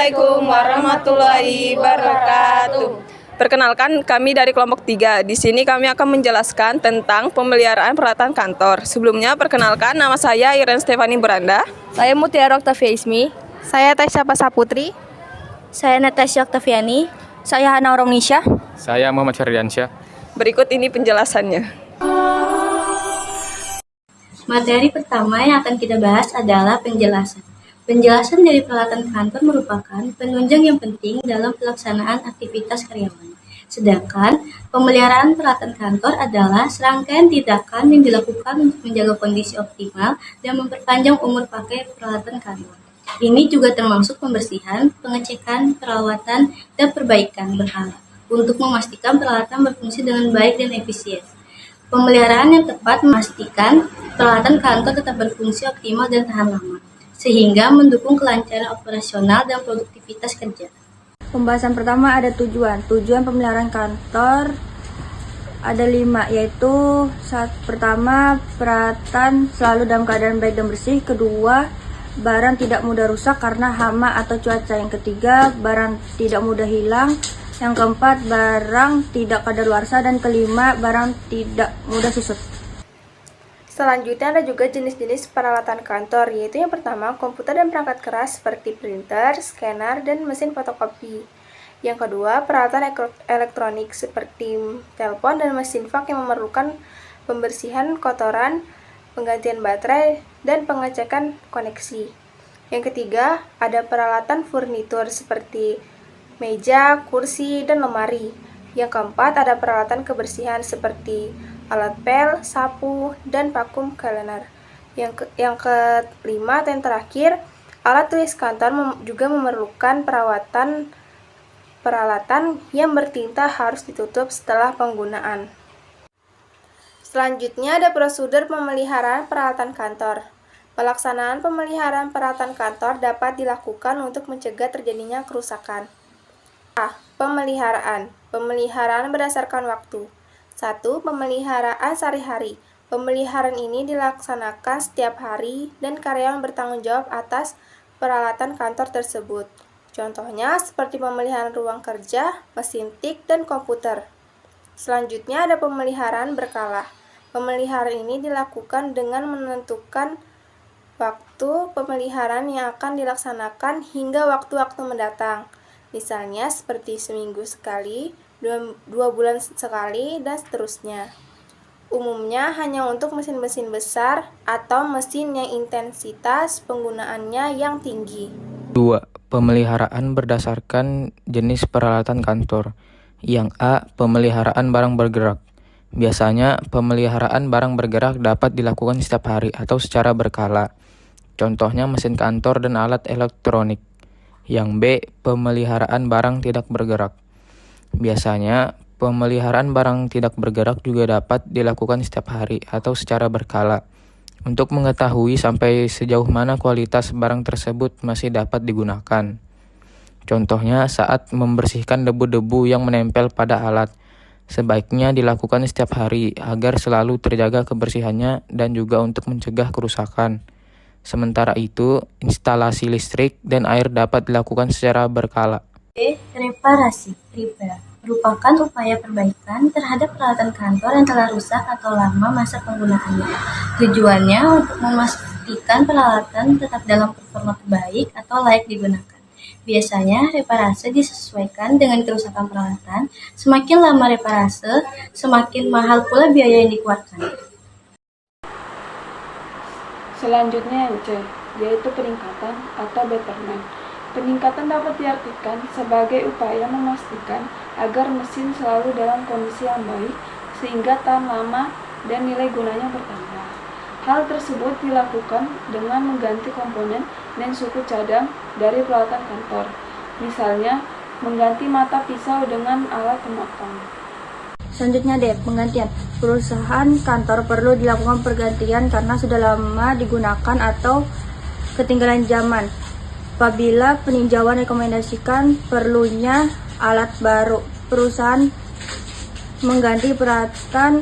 Assalamualaikum warahmatullahi wabarakatuh. Perkenalkan, kami dari kelompok 3. Di sini kami akan menjelaskan tentang pemeliharaan peralatan kantor. Sebelumnya, perkenalkan, nama saya Iren Stefani Beranda. Saya Mutiara Oktavia Ismi. Saya Tasya Pasaputri. Saya Natasha Oktaviani. Saya Hana Romnisha. Saya Muhammad Ferdiansyah. Berikut ini penjelasannya. Materi pertama yang akan kita bahas adalah penjelasan. Penjelasan dari peralatan kantor merupakan penunjang yang penting dalam pelaksanaan aktivitas karyawan. Sedangkan pemeliharaan peralatan kantor adalah serangkaian tindakan yang dilakukan untuk menjaga kondisi optimal dan memperpanjang umur pakai peralatan kantor. Ini juga termasuk pembersihan, pengecekan, perawatan, dan perbaikan berkala untuk memastikan peralatan berfungsi dengan baik dan efisien. Pemeliharaan yang tepat memastikan peralatan kantor tetap berfungsi optimal dan tahan lama, sehingga mendukung kelancaran operasional dan produktivitas kerja. Pembahasan pertama ada tujuan. Tujuan pemeliharaan kantor ada 5, yaitu pertama, peralatan selalu dalam keadaan baik dan bersih. Kedua, barang tidak mudah rusak karena hama atau cuaca. Yang ketiga, barang tidak mudah hilang. Yang keempat, barang tidak kadaluarsa. Dan kelima, barang tidak mudah susut. Selanjutnya ada juga jenis-jenis peralatan kantor, yaitu yang pertama komputer dan perangkat keras seperti printer, scanner, dan mesin fotokopi. Yang kedua, peralatan elektronik seperti telepon dan mesin fax yang memerlukan pembersihan kotoran, penggantian baterai, dan pengecekan koneksi. Yang ketiga, ada peralatan furnitur seperti meja, kursi, dan lemari. Yang keempat, ada peralatan kebersihan seperti alat pel, sapu, dan vakum cleaner. Yang kelima atau yang terakhir, alat tulis kantor juga memerlukan peralatan yang bertinta harus ditutup setelah penggunaan. Selanjutnya ada prosedur pemeliharaan peralatan kantor. Pelaksanaan pemeliharaan peralatan kantor dapat dilakukan untuk mencegah terjadinya kerusakan. A. Pemeliharaan. Pemeliharaan berdasarkan waktu. 1. Pemeliharaan sehari-hari. Pemeliharaan ini dilaksanakan setiap hari dan karyawan bertanggung jawab atas peralatan kantor tersebut. Contohnya seperti pemeliharaan ruang kerja, mesin tik, dan komputer. Selanjutnya ada pemeliharaan berkala. Pemeliharaan ini dilakukan dengan menentukan waktu pemeliharaan yang akan dilaksanakan hingga waktu-waktu mendatang. Misalnya seperti seminggu sekali, 2 bulan sekali, dan seterusnya. Umumnya hanya untuk mesin-mesin besar atau mesin yang intensitas penggunaannya yang tinggi. 2. Pemeliharaan berdasarkan jenis peralatan kantor. Yang A. Pemeliharaan barang bergerak. Biasanya, pemeliharaan barang bergerak dapat dilakukan setiap hari atau secara berkala. Contohnya mesin kantor dan alat elektronik. Yang B. Pemeliharaan barang tidak bergerak. Biasanya, pemeliharaan barang tidak bergerak juga dapat dilakukan setiap hari atau secara berkala untuk mengetahui sampai sejauh mana kualitas barang tersebut masih dapat digunakan. Contohnya saat membersihkan debu-debu yang menempel pada alat, sebaiknya dilakukan setiap hari agar selalu terjaga kebersihannya dan juga untuk mencegah kerusakan. Sementara itu, instalasi listrik dan air dapat dilakukan secara berkala. Reparasi, repair, merupakan upaya perbaikan terhadap peralatan kantor yang telah rusak atau lama masa penggunaannya. Tujuannya untuk memastikan peralatan tetap dalam performa terbaik atau layak digunakan. Biasanya, reparase disesuaikan dengan kerusakan peralatan. Semakin lama reparase, semakin mahal pula biaya yang dikeluarkan. Selanjutnya yang C, yaitu peningkatan atau betterment. Peningkatan dapat diartikan sebagai upaya memastikan agar mesin selalu dalam kondisi yang baik sehingga tahan lama dan nilai gunanya bertambah. Hal tersebut dilakukan dengan mengganti komponen dan suku cadang dari peralatan kantor. Misalnya, mengganti mata pisau dengan alat pemotong. Selanjutnya D. Penggantian. Perusahaan kantor perlu dilakukan pergantian karena sudah lama digunakan atau ketinggalan zaman. Apabila peninjauan rekomendasikan perlunya alat baru, perusahaan mengganti peralatan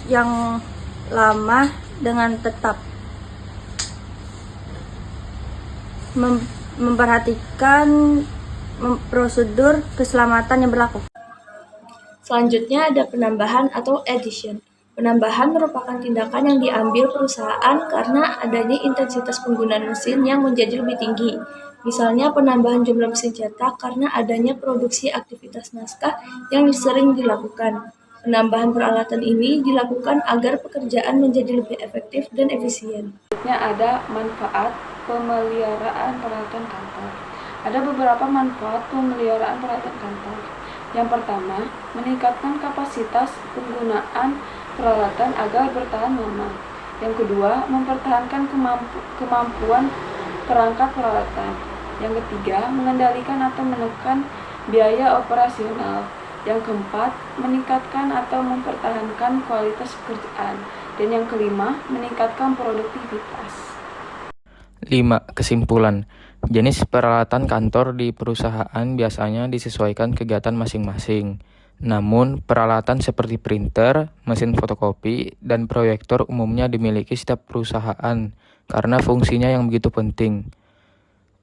yang lama dengan tetap memperhatikan prosedur keselamatan yang berlaku. Selanjutnya ada penambahan atau addition. Penambahan merupakan tindakan yang diambil perusahaan karena adanya intensitas penggunaan mesin yang menjadi lebih tinggi. Misalnya penambahan jumlah mesin cetak karena adanya produksi aktivitas naskah yang sering dilakukan. Penambahan peralatan ini dilakukan agar pekerjaan menjadi lebih efektif dan efisien. Selanjutnya ada manfaat pemeliharaan peralatan kantor. Ada beberapa manfaat pemeliharaan peralatan kantor. Yang pertama, meningkatkan kapasitas penggunaan peralatan agar bertahan lama. Yang kedua, mempertahankan kemampuan perangkat peralatan. Yang ketiga, mengendalikan atau menekan biaya operasional. Yang keempat, meningkatkan atau mempertahankan kualitas pekerjaan. Dan yang kelima, meningkatkan produktivitas. 5. Kesimpulan. Jenis peralatan kantor di perusahaan biasanya disesuaikan kegiatan masing-masing. Namun, peralatan seperti printer, mesin fotokopi, dan proyektor umumnya dimiliki setiap perusahaan karena fungsinya yang begitu penting.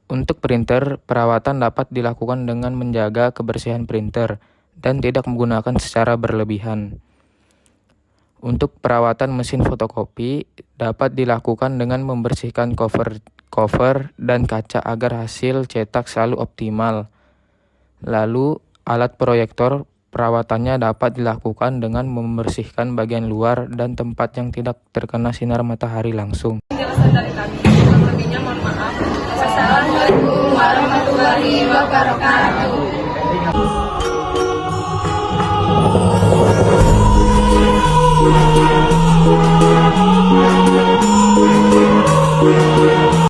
Untuk printer, perawatan dapat dilakukan dengan menjaga kebersihan printer dan tidak menggunakan secara berlebihan. Untuk perawatan mesin fotokopi dapat dilakukan dengan membersihkan cover dan kaca agar hasil cetak selalu optimal. Lalu, alat proyektor perawatannya dapat dilakukan dengan membersihkan bagian luar dan tempat yang tidak terkena sinar matahari langsung. Penjelasan dari kami. Kurang lebihnya mohon maaf. Wassalamualaikum warahmatullahi wabarakatuh.